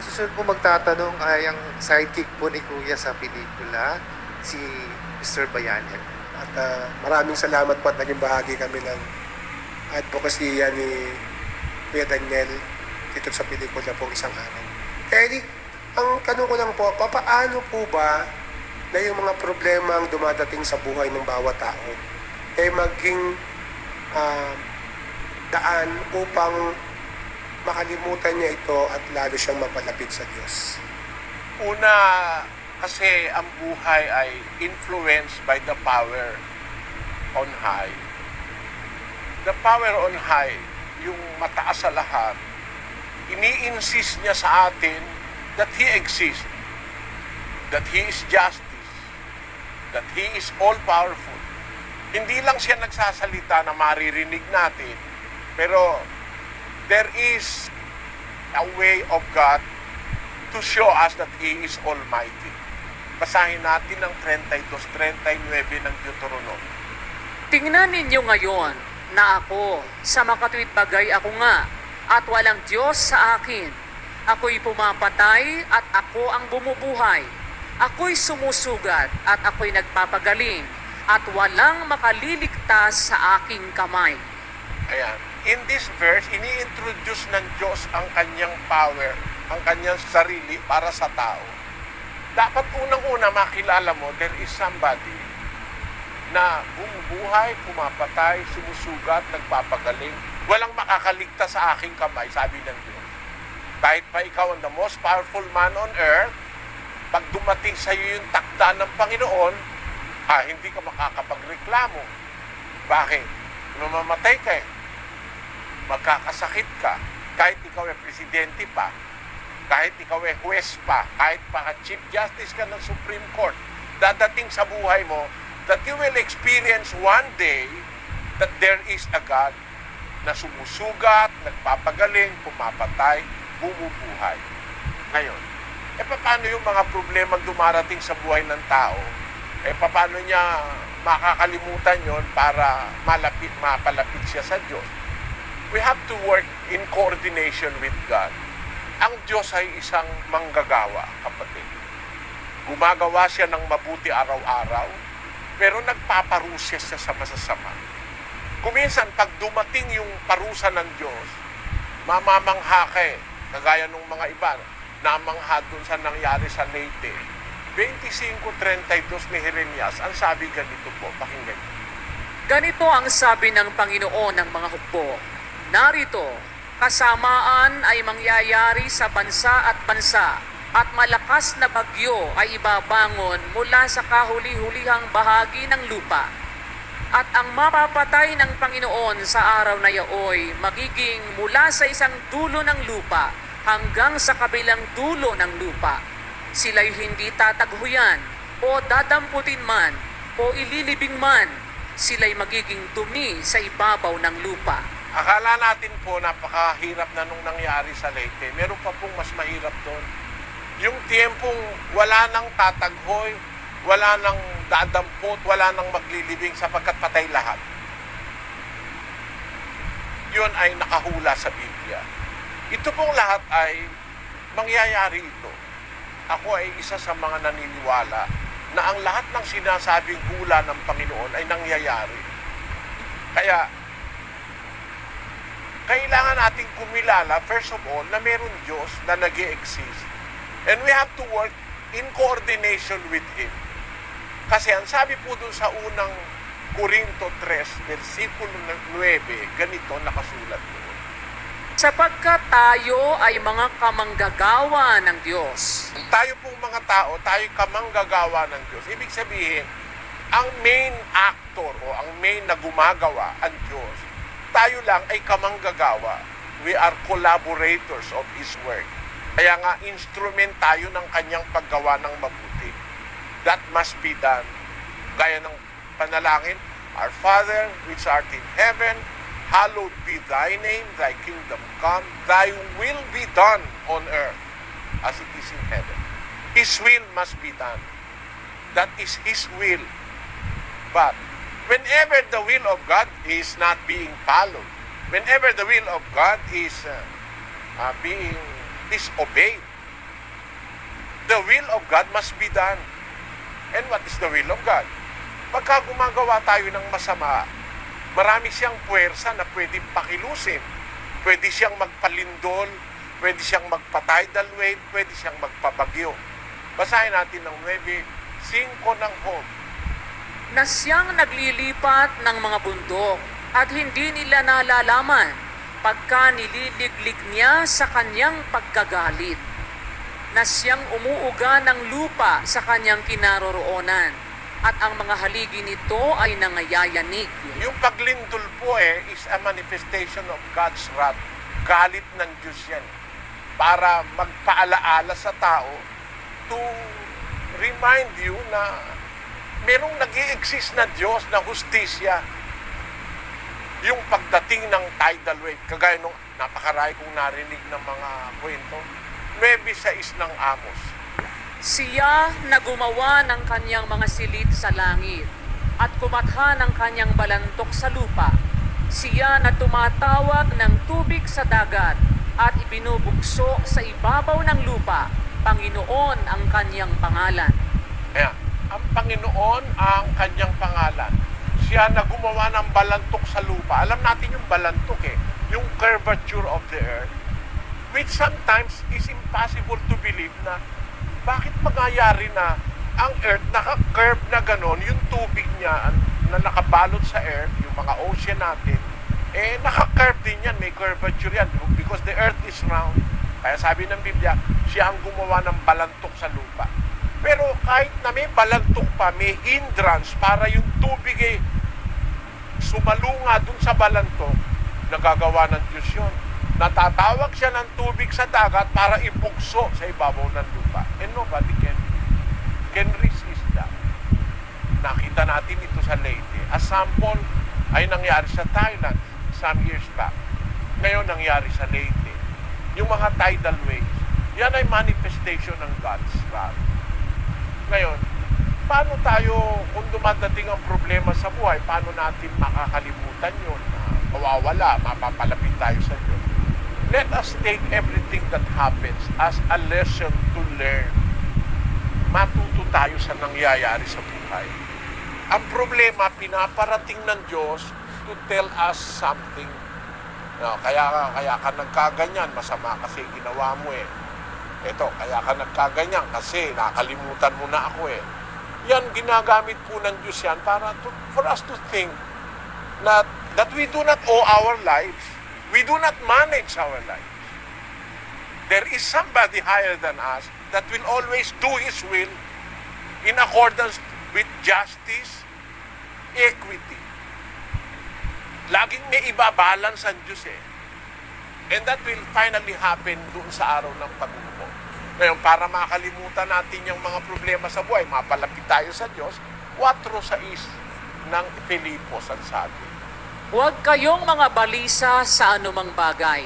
Susunod po magtatanong ay ang sidekick po ni Kuya sa pelikula, si Mr. Bayanet. At maraming salamat po at naging bahagi kami ng advocacy ni Kuya Daniel dito sa pelikula po isang araw. Eric, ang tanong ko lang po, paano po ba na yung mga problema ang dumadating sa buhay ng bawat tao maging daan upang makalimutan niya ito at lalo siyang mapalapit sa Diyos? Una, kasi ang buhay ay influenced by the power on high. The power on high, yung mataas sa lahat, ini-insist niya sa atin that He exists, that He is justice, that He is all-powerful. Hindi lang siya nagsasalita na maririnig natin, pero there is a way of God to show us that He is Almighty. Basahin natin ang 32-39 ng Deuteronomy. Tingnan ninyo ngayon na ako, sa makatuwid bagay ako nga, at walang Diyos sa akin. Ako'y pumapatay at ako ang bumubuhay. Ako'y sumusugat at ako'y nagpapagaling, at walang makaliligtas sa aking kamay. Ayan. In this verse, ini-introduce ng Diyos ang kanyang power, ang kanyang sarili para sa tao. Dapat unang-una makilala mo, there is somebody na bumubuhay, pumapatay, sumusugat, nagpapagaling. Walang makakaligtas sa aking kamay, sabi ng Diyos. Kahit pa ikaw ang the most powerful man on earth, pag dumating sa iyo yung takda ng Panginoon, hindi ka makakapagreklamo. Bakit? Mamamatay ka eh. Magkakasakit ka. Kahit ikaw ay presidente pa, kahit ikaw ay huwes pa, kahit pa Chief Justice ka ng Supreme Court, dadating sa buhay mo that you will experience one day that there is a God na sumusugat, nagpapagaling, pumapatay, bumubuhay. Ngayon, paano yung mga problema dumarating sa buhay ng tao? Paano niya makakalimutan yon para mapalapit siya sa Diyos? We have to work in coordination with God. Ang Diyos ay isang manggagawa, kapatid. Gumagawa siya ng mabuti araw-araw, pero nagpaparusa siya sa masasama. Kuminsan, pag dumating yung parusa ng Diyos, mamamangha ka eh. Kagaya ng mga iba, namangha dun sa nangyari sa Leyte. 25:32 ni Jeremias, ang sabi ganito po, pakinggan niyo. Ganito ang sabi ng Panginoon ng mga hukbo. Narito, kasamaan ay mangyayari sa bansa at malakas na bagyo ay ibabangon mula sa kahuli-hulihang bahagi ng lupa. At ang mapapatay ng Panginoon sa araw na yaoy magiging mula sa isang dulo ng lupa hanggang sa kabilang dulo ng lupa. Sila'y hindi tataghuyan o dadamputin man o ililibing man. Sila'y magiging dumi sa ibabaw ng lupa. Akala natin po napakahirap na nung nangyari sa Leyte. Meron pa pong mas mahirap doon. Yung tiempong wala nang tataghoy, wala nang dadampot, wala nang maglilibing sapagkat patay lahat. Yun ay nakahula sa Biblia. Ito pong lahat ay mangyayari ito. Ako ay isa sa mga naniniwala na ang lahat ng sinasabing hula ng Panginoon ay nangyayari. Kaya, kailangan nating kumilala, first of all, na meron Diyos na nag-i-exist. And we have to work in coordination with Him. Kasi ang sabi po dun sa unang Corinto 3, versikulo 9, ganito nakasulat doon. Sapagkat tayo ay mga kamanggagawa ng Diyos. Tayo pong mga tao, tayo kamanggagawa ng Diyos. Ibig sabihin, ang main actor o ang main na gumagawa, ang Diyos, tayo lang ay kamanggagawa. We are collaborators of His work. Kaya nga, instrument tayo ng kanyang paggawa ng mabuti. That must be done. Gaya ng panalangin, Our Father, which art in heaven, hallowed be thy name, thy kingdom come, thy will be done on earth as it is in heaven. His will must be done. That is His will. But whenever the will of God is not being followed, whenever the will of God is being disobeyed. The will of God must be done. And what is the will of God? Pagka gumagawa tayo ng masama, marami siyang puwersa na pwedeng pakilusin. Pwede siyang magpalindol, pwede siyang magpa-tidal wave, pwede siyang magpabagyo. Basahin natin ng 9:5 ng Home. Na siyang naglilipat ng mga bundok at hindi nila nalalaman pagka nililiglig niya sa kanyang pagkagalit. Na siyang umuuga ng lupa sa kanyang kinaroroonan at ang mga haligi nito ay nangayayanig. Yung paglindol po is a manifestation of God's wrath. Galit ng Diyos yan. Para magpaalaala sa tao to remind you na merong nag-i-exist na Diyos na hustisya. Yung pagdating ng tidal wave, kagaya nung napakarami kong narinig ng mga kwento, 9:6 ng Amos. Siya na gumawa ng kanyang mga silid sa langit at kumatha ng kanyang balantok sa lupa. Siya na tumatawag ng tubig sa dagat at ibinubukso sa ibabaw ng lupa. Panginoon ang kanyang pangalan. Ayan, ang Panginoon ang kanyang pangalan. Siya na gumawa ng balantok sa lupa. Alam natin yung balantok yung curvature of the earth, which sometimes is impossible to believe na bakit mangyayari na ang earth naka-curve na ganon, yung tubig niya na nakabalot sa earth, yung mga ocean natin, naka-curve din yan, may curvature yan, because the earth is round. Kaya sabi ng Biblia, siya ang gumawa ng balantok sa lupa. Pero kahit na may balantok pa, may hindrance para yung tubig sumalunga dun sa balantok, nagagawa ng Diyos yun. Natatawag siya ng tubig sa dagat para ibugso sa ibabaw ng lupa. And nobody can resist that. Nakita natin ito sa Leyte. A sample ay nangyari sa Thailand some years back. Ngayon nangyari sa Leyte. Yung mga tidal waves, yan ay manifestation ng God's wrath. Ngayon, paano tayo, kung dumadating ang problema sa buhay, paano natin makakalimutan yun? Mawawala, mapapalapit tayo sa Diyos. Let us take everything that happens as a lesson to learn. Matuto tayo sa nangyayari sa buhay. Ang problema, pinaparating ng Diyos to tell us something. No, kaya ka nagkaganyan, masama kasi ginawa mo Ito, kaya ka nagkaganyan kasi nakalimutan mo na ako Yan, ginagamit po ng Diyos yan para for us to think that we do not owe our lives. We do not manage our lives. There is somebody higher than us that will always do His will in accordance with justice, equity. Laging may ibabalance ang Diyos And that will finally happen doon sa araw ng paghukom. Ngayon, para makalimutan natin yung mga problema sa buhay, mapalapit tayo sa Diyos, 4:6 ng Filipos ang sabi. Huwag kayong mga balisa sa anumang bagay,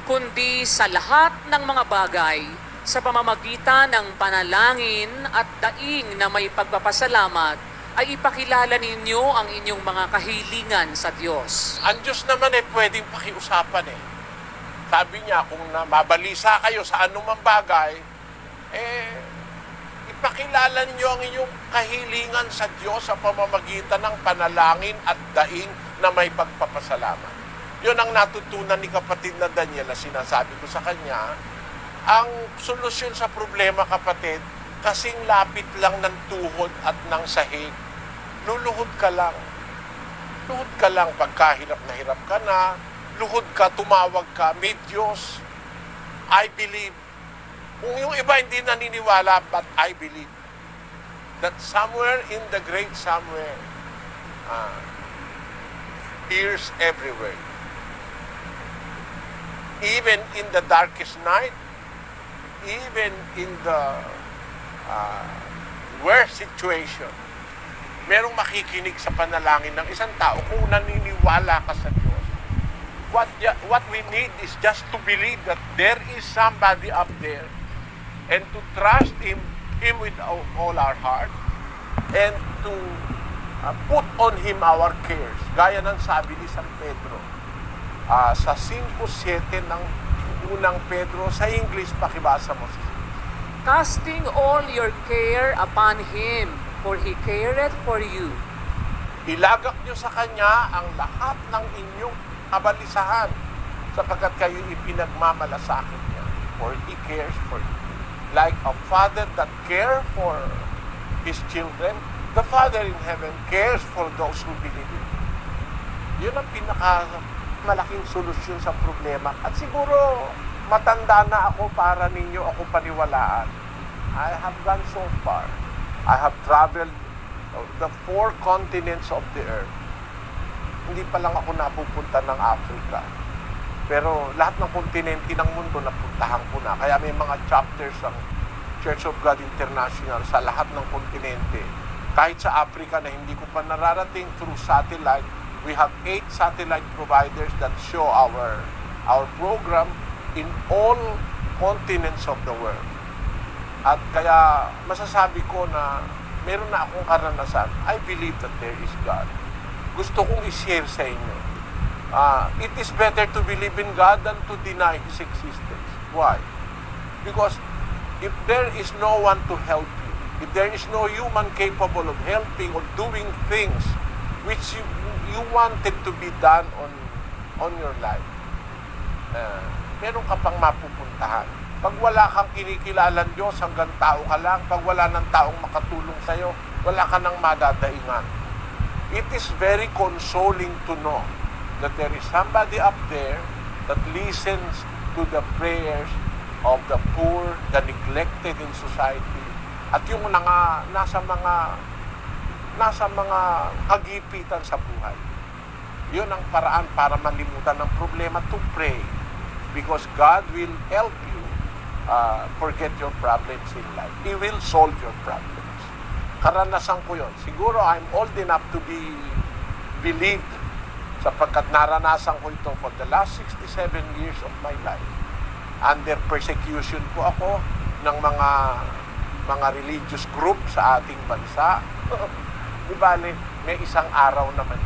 kundi sa lahat ng mga bagay, sa pamamagitan ng panalangin at daing na may pagpapasalamat, ay ipakilala ninyo ang inyong mga kahilingan sa Diyos. Ang Diyos naman pwedeng pakiusapan Sabi niya, kung mabalisa kayo sa anumang bagay, ipakilala ninyo ang inyong kahilingan sa Diyos sa pamamagitan ng panalangin at daing na may pagpapasalamat. Yun ang natutunan ni kapatid na Daniela, sinasabi ko sa kanya, ang solusyon sa problema, kapatid, kasing lapit lang ng tuhod at ng sahig. Luluhod ka lang. Luhod ka lang pagka hirap na hirap ka na, luhod ka, tumawag ka, may Diyos. I believe. Kung yung iba hindi naniniwala, but I believe that somewhere in the great somewhere, ears everywhere. Even in the darkest night, even in the worst situation, merong makikinig sa panalangin ng isang tao kung naniniwala ka sa Diyos. What we need is just to believe that there is somebody up there and to trust Him with all our heart and to put on Him our cares. Gaya ng sabi ni San Pedro sa 5:7 ng unang Pedro sa English, pakibasa mo. Casting all your care upon Him, for He careth for you. Ilagak nyo sa Kanya ang lahat ng inyong kabalisahan sapagkat kayo ipinagmamalasakit niya. For He cares for you. Like a father that cares for his children, the Father in heaven cares for those who believe in Him. Yun ang malaking solusyon sa problema. At siguro, matanda na ako para ninyo ako paniwalaan. I have gone so far. I have traveled the 4 continents of the earth. Hindi pa lang ako napupunta ng Africa. Pero lahat ng kontinente ng mundo napuntahan ko na. Kaya may mga chapters ng Church of God International sa lahat ng kontinente. Kahit sa Africa na hindi ko pa nararating through satellite, we have 8 satellite providers that show our program in all continents of the world. At kaya masasabi ko na meron na akong karanasan. I believe that there is God. Gusto kong i-share sa inyo. It is better to believe in God than to deny His existence. Why? Because if there is no one to help you, if there is no human capable of helping or doing things which you wanted to be done on your life, meron ka pang mapupuntahan. Pag wala kang kinikilalang Diyos, hanggang tao ka lang. Pag wala ng taong makatulong sa'yo, wala ka nang madadaingan. It is very consoling to know that there is somebody up there that listens to the prayers of the poor, the neglected in society, at yung nasa mga kagipitan sa buhay. Yun ang paraan para malimutan ng problema, to pray. Because God will help you forget your problems in life. He will solve your problems. Karanasan ko yun. Siguro I'm old enough to be believed sapagkat naranasan ko ito for the last 67 years of my life. Under persecution po ako ng mga religious group sa ating bansa. Di bale, may isang araw naman.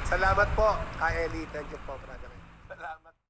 Salamat po, Ka Eli. Thank you po, brother.